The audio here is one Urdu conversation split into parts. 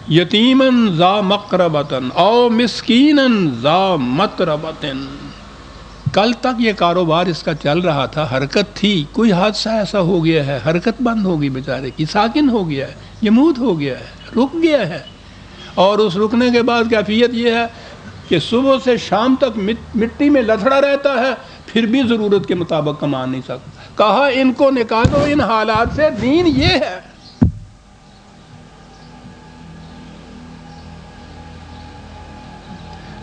یتیمن ذا مقربتن او مسکینن ذا متربتن. کل تک یہ کاروبار اس کا چل رہا تھا، حرکت تھی، کوئی حادثہ ایسا ہو گیا ہے، حرکت بند ہو گئی بیچارے کی، ساکن ہو گیا ہے، جمود ہو گیا ہے، رک گیا ہے. اور اس رکنے کے بعد کیفیت یہ ہے کہ صبح سے شام تک مٹی میں لتھڑا رہتا ہے، پھر بھی ضرورت کے مطابق کما نہیں سکتا. کہا ان کو نکالو ان حالات سے، دین یہ ہے.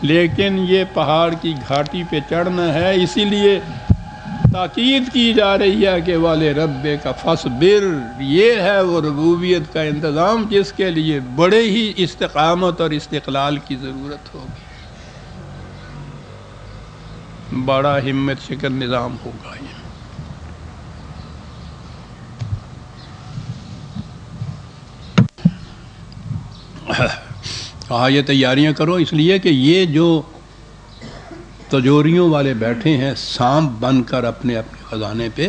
لیکن یہ پہاڑ کی گھاٹی پہ چڑھنا ہے، اسی لیے تاکید کی جا رہی ہے کہ والے رب کا فصبر. یہ ہے وہ ربوبیت کا انتظام جس کے لیے بڑے ہی استقامت اور استقلال کی ضرورت ہوگی، بڑا ہمت شکن نظام ہوگا یہ. کہا یہ تیاریاں کرو، اس لیے کہ یہ جو تجوریوں والے بیٹھے ہیں سانپ بن کر اپنے اپنے خزانے پہ،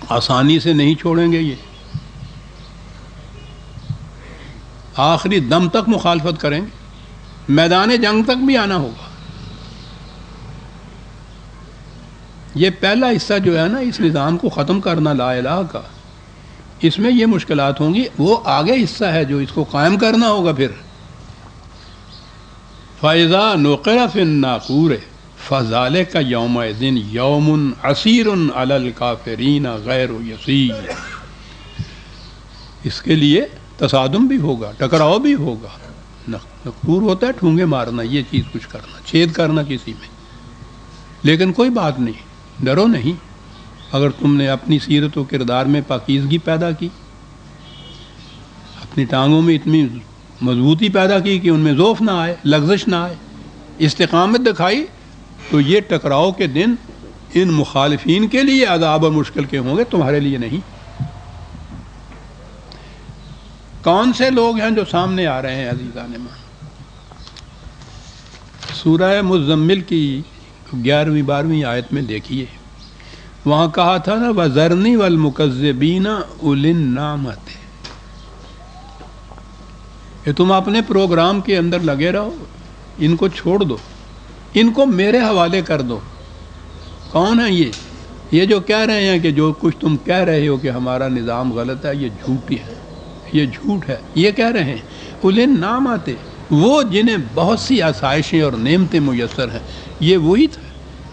آسانی سے نہیں چھوڑیں گے. یہ آخری دم تک مخالفت کریں گے، میدان جنگ تک بھی آنا ہوگا. یہ پہلا حصہ جو ہے نا اس نظام کو ختم کرنا لا الہ کا، اس میں یہ مشکلات ہوں گی. وہ آگے حصہ ہے جو اس کو قائم کرنا ہوگا. پھر فَإِذَا نُقِرَ فِي النَّاقُورِ فَذَلِكَ يَوْمَئِذٍ يَوْمٌ عَسِيرٌ عَلَى الْكَافِرِينَ غَيْرُ يَسِيرٍ. اس کے لیے تصادم بھی ہوگا، ٹکراؤ بھی ہوگا. نقور ہوتا ہے ٹھونگے مارنا، یہ چیز کچھ کرنا، چھید کرنا کسی میں. لیکن کوئی بات نہیں، ڈرو نہیں. اگر تم نے اپنی سیرت و کردار میں پاکیزگی پیدا کی، اپنی ٹانگوں میں اتنی مضبوطی پیدا کی کہ ان میں ضعف نہ آئے، لغزش نہ آئے، استقامت دکھائی، تو یہ ٹکراؤ کے دن ان مخالفین کے لیے عذاب و مشکل کے ہوں گے، تمہارے لیے نہیں. کون سے لوگ ہیں جو سامنے آ رہے ہیں عزیزان من؟ سورہ مزمل کی 11ویں 12ویں آیت میں دیکھیے، وہاں کہا تھا نا وَذَرْنِي وَالْمُكَذِّبِينَ أُولِي النَّعْمَةِ، کہ تم اپنے پروگرام کے اندر لگے رہو، ان کو چھوڑ دو، ان کو میرے حوالے کر دو. کون ہیں یہ جو کہہ رہے ہیں کہ جو کچھ تم کہہ رہے ہو کہ ہمارا نظام غلط ہے، یہ جھوٹ ہے، یہ جھوٹ ہے. یہ کہہ رہے ہیں اولِ النعمۃ، وہ جنہیں بہت سی آسائشیں اور نعمتیں میسر ہیں. یہ وہی تھے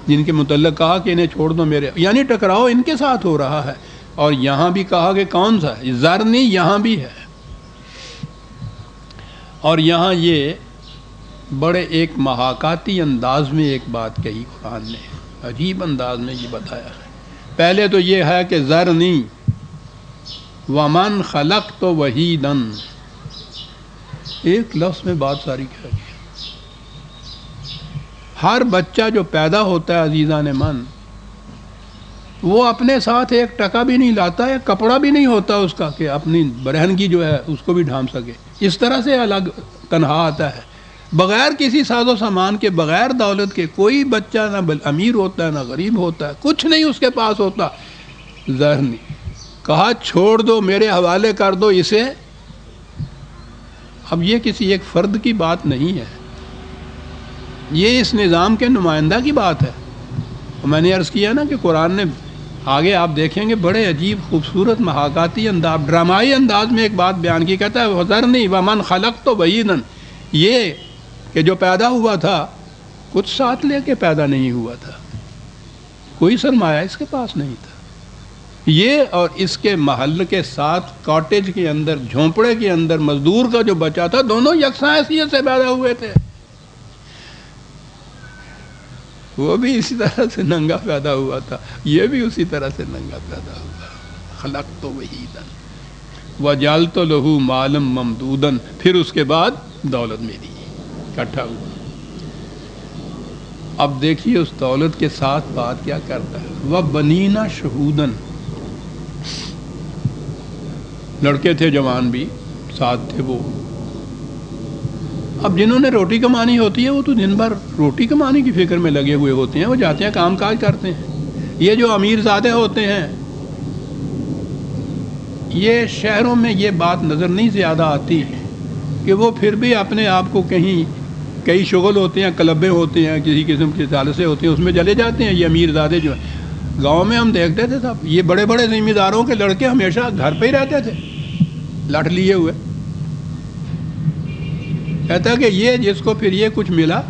جن کے متعلق کہا کہ انہیں چھوڑ دو میرے، یعنی ٹکراؤ ان کے ساتھ ہو رہا ہے. اور یہاں بھی کہا کہ کون سا ذرنی، یہاں بھی ہے. اور یہاں یہ بڑے ایک محاکاتی انداز میں ایک بات کہی قرآن نے، عجیب انداز میں یہ بتایا ہے. پہلے تو یہ ہے کہ ذرنی ومن خلقت وحیدا، ایک لفظ میں بات ساری کہہ گئی. ہر بچہ جو پیدا ہوتا ہے عزیزان من، وہ اپنے ساتھ ایک ٹکا بھی نہیں لاتا، ایک کپڑا بھی نہیں ہوتا اس کا کہ اپنی برہنگی جو ہے اس کو بھی ڈھانپ سکے. اس طرح سے الگ تنہا آتا ہے، بغیر کسی ساز و سامان کے، بغیر دولت کے. کوئی بچہ نہ امیر ہوتا ہے نہ غریب ہوتا ہے، کچھ نہیں اس کے پاس ہوتا. ذرنی کہا چھوڑ دو، میرے حوالے کر دو اسے. اب یہ کسی ایک فرد کی بات نہیں ہے، یہ اس نظام کے نمائندہ کی بات ہے. میں نے عرض کیا نا کہ قرآن نے آگے آپ دیکھیں گے بڑے عجیب خوبصورت محاکاتی انداز، ڈرامائی انداز میں ایک بات بیان کی. کہتا ہے وَذَرْنِي وَمَنْ خَلَقْتُ وَحِيدًا، یہ کہ جو پیدا ہوا تھا کچھ ساتھ لے کے پیدا نہیں ہوا تھا، کوئی سرمایہ اس کے پاس نہیں تھا. یہ اور اس کے محل کے ساتھ کاٹیج کے اندر، جھونپڑے کے اندر مزدور کا جو بچہ تھا، دونوں یکساں حیثیت سے پیدا ہوئے تھے. وہ بھی اسی طرح سے ننگا پیدا ہوا تھا، یہ بھی اسی طرح سے ننگا پیدا ہوا. خلقت وحیدا وجعلت له مالا ممدودا، پھر اس کے بعد دولت میری اکٹھا ہوا. اب دیکھیے اس دولت کے ساتھ بات کیا کرتا ہے. وبنینا شہودا، لڑکے تھے جوان بھی ساتھ تھے وہ. اب جنہوں نے روٹی کمانی ہوتی ہے وہ تو دن بھر روٹی کمانے کی فکر میں لگے ہوئے ہوتے ہیں، وہ جاتے ہیں کام کاج کرتے ہیں. یہ جو امیر زادے ہوتے ہیں، یہ شہروں میں یہ بات نظر نہیں زیادہ آتی کہ وہ پھر بھی اپنے آپ کو کہیں کئی شغل ہوتے ہیں، کلبے ہوتے ہیں، کسی قسم کے جالسے ہوتے ہیں، اس میں چلے جاتے ہیں. یہ امیر زادے جو ہیں گاؤں میں ہم دیکھتے تھے صاحب، یہ بڑے بڑے ذمہ داروں کے لڑکے ہمیشہ گھر پہ ہی رہتے تھے لٹ لیے ہوئے. کہتا کہ یہ جس کو پھر یہ کچھ ملا،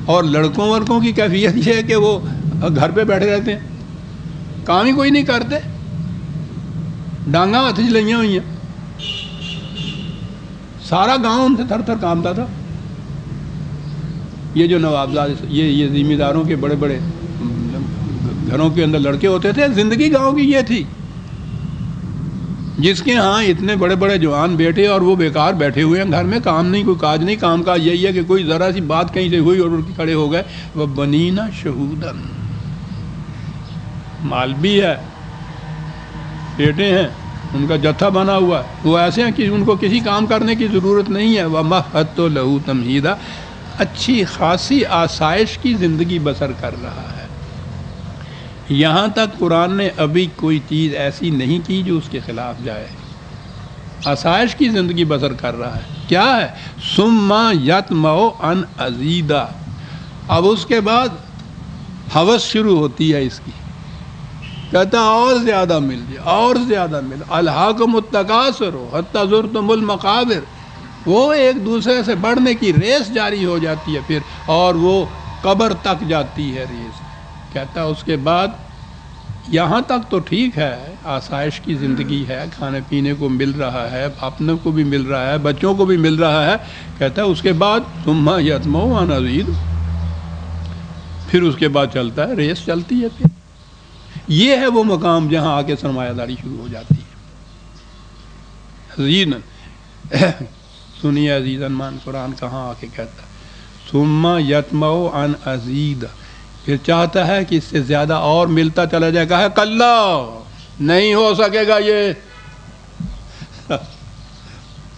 اور لڑکوں ورکوں کی کیفیت یہ ہے کہ وہ گھر پہ بیٹھے رہتے ہیں، کام ہی کوئی نہیں کرتے، ڈانگاں ہاتھ لائیاں ہوئی ہیں، سارا گاؤں ان سے تھر تھر کامتا تھا. یہ جو نوابزاد یہ ذمہ داروں کے بڑے بڑے گھروں کے اندر لڑکے ہوتے تھے، زندگی گاؤں کی یہ تھی. جس کے ہاں اتنے بڑے بڑے جوان بیٹے اور وہ بیکار بیٹھے ہوئے ہیں گھر میں، کام نہیں، کوئی کاج نہیں. کام کاج یہی ہے کہ کوئی ذرا سی بات کہیں سے ہوئی اور اٹھ کے کھڑے ہو گئے. وہ بنینا شہودن، مال بھی ہے، بیٹے ہیں، ان کا جتھا بنا ہوا ہے، وہ ایسے ہیں کہ ان کو کسی کام کرنے کی ضرورت نہیں ہے. وَمَهَّدتُ لَهُ تَمْهِيدًا، اچھی خاصی آسائش کی زندگی بسر کر رہا ہے. یہاں تک قرآن نے ابھی کوئی چیز ایسی نہیں کی جو اس کے خلاف جائے. آسائش کی زندگی بسر کر رہا ہے. کیا ہے؟ ثُمَّ يَطْمَعُ أَنْ أَزِيدَ، اب اس کے بعد ہوس شروع ہوتی ہے اس کی، کہتا اور زیادہ مل جائے، اور زیادہ مل. الہاکم التکاثر حتی زرتم المقابر، وہ ایک دوسرے سے بڑھنے کی ریس جاری ہو جاتی ہے پھر، اور وہ قبر تک جاتی ہے ریس. کہتا اس کے بعد یہاں تک تو ٹھیک ہے، آسائش کی زندگی ہے، کھانے پینے کو مل رہا ہے، اپنے کو بھی مل رہا ہے، بچوں کو بھی مل رہا ہے. کہتا اس کے بعد ثم یطمع ان ازید، پھر اس کے بعد چلتا ہے، ریس چلتی ہے پھر. یہ ہے وہ مقام جہاں آ کے سرمایہ داری شروع ہو جاتی ہے. عزیزاً سنیے، عزیزاً مان قرآن کہاں آ کے کہتا ہے ثم یطمع ان ازید، پھر چاہتا ہے کہ اس سے زیادہ اور ملتا چلا جائے. کہا ہے کلا، نہیں ہو سکے گا یہ.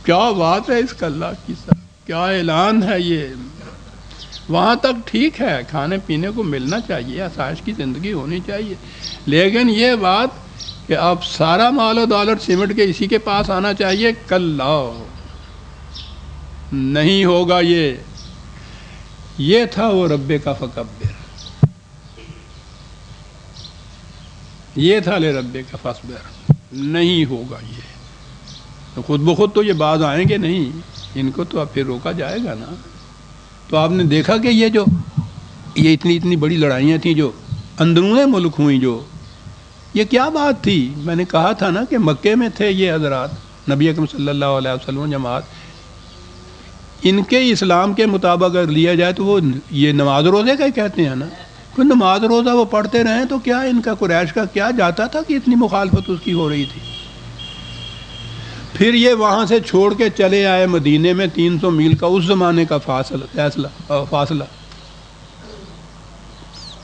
کیا بات ہے اس کلا کی، کیا اعلان ہے یہ. وہاں تک ٹھیک ہے، کھانے پینے کو ملنا چاہیے، آسائش کی زندگی ہونی چاہیے، لیکن یہ بات کہ اب سارا مال و دولت سمٹ کے اسی کے پاس آنا چاہیے، کلا نہیں ہوگا یہ. یہ تھا وہ رب کا فکبر، یہ تھا لے رب کا فصبر. نہیں ہوگا یہ، تو خود بخود تو یہ باز آئیں گے نہیں، ان کو تو اب پھر روکا جائے گا نا. تو آپ نے دیکھا کہ یہ اتنی بڑی لڑائیاں تھیں جو اندرون ملک ہوئیں، جو یہ کیا بات تھی. میں نے کہا تھا نا کہ مکے میں تھے یہ حضرات، نبی اکرم صلی اللہ علیہ وسلم جماعت، ان کے اسلام کے مطابق اگر لیا جائے تو وہ یہ نماز روزے کا ہی کہتے ہیں نا. کوئی نماز روزہ وہ پڑھتے رہیں تو کیا ان کا قریش کا کیا جاتا تھا کہ اتنی مخالفت اس کی ہو رہی تھی. پھر یہ وہاں سے چھوڑ کے چلے آئے مدینے میں، 300 میل کا اس زمانے کا فاصلہ،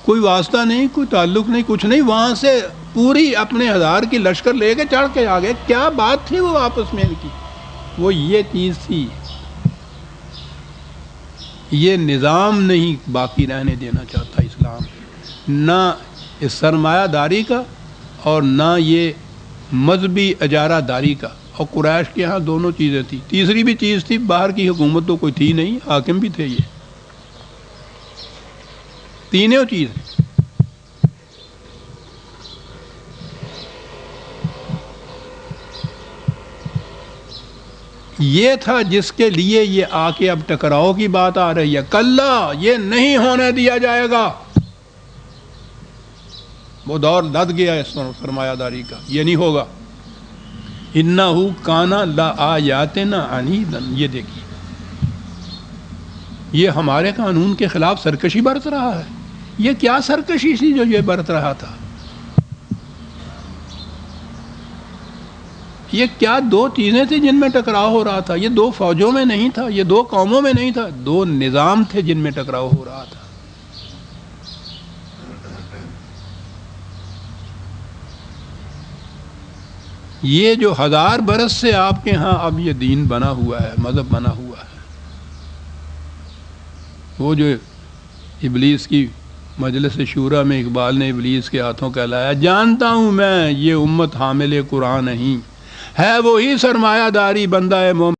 کوئی واسطہ نہیں، کوئی تعلق نہیں، کچھ نہیں. وہاں سے پوری اپنے 1000 کی لشکر لے کے چڑھ کے آ گئے. کیا بات تھی وہ آپس میں ان کی، وہ یہ چیز تھی، یہ نظام نہیں باقی رہنے دینا چاہتا اسلام، نہ اس سرمایہ داری کا اور نہ یہ مذہبی اجارہ داری کا. اور قریش کے ہاں دونوں چیزیں تھیں. تیسری بھی چیز تھی، باہر کی حکومت تو کوئی تھی نہیں، حاکم بھی تھے. یہ تینوں چیزیں. یہ تھا جس کے لیے یہ آ کے اب ٹکراؤ کی بات آ رہی ہے. کلا، یہ نہیں ہونے دیا جائے گا. وہ دور لد گیا ہے سرمایہ داری کا، یہ نہیں ہوگا. انہو کانا لآیاتنا عنیدا، یہ دیکھیے، یہ ہمارے قانون کے خلاف سرکشی برت رہا ہے. یہ کیا سرکشی تھی جو یہ برت رہا تھا؟ یہ کیا دو چیزیں تھیں جن میں ٹکراؤ ہو رہا تھا؟ یہ 2 فوجوں میں نہیں تھا، یہ 2 قوموں میں نہیں تھا، 2 نظام تھے جن میں ٹکراؤ ہو رہا تھا. یہ جو 1000 برس سے آپ کے ہاں اب یہ دین بنا ہوا ہے، مذہب بنا ہوا ہے، وہ جو ابلیس کی مجلس شورا میں اقبال نے ابلیس کے ہاتھوں کہلایا، جانتا ہوں میں یہ امت حامل قرآن نہیں ہے، وہی سرمایہ داری بندہ ہے مومن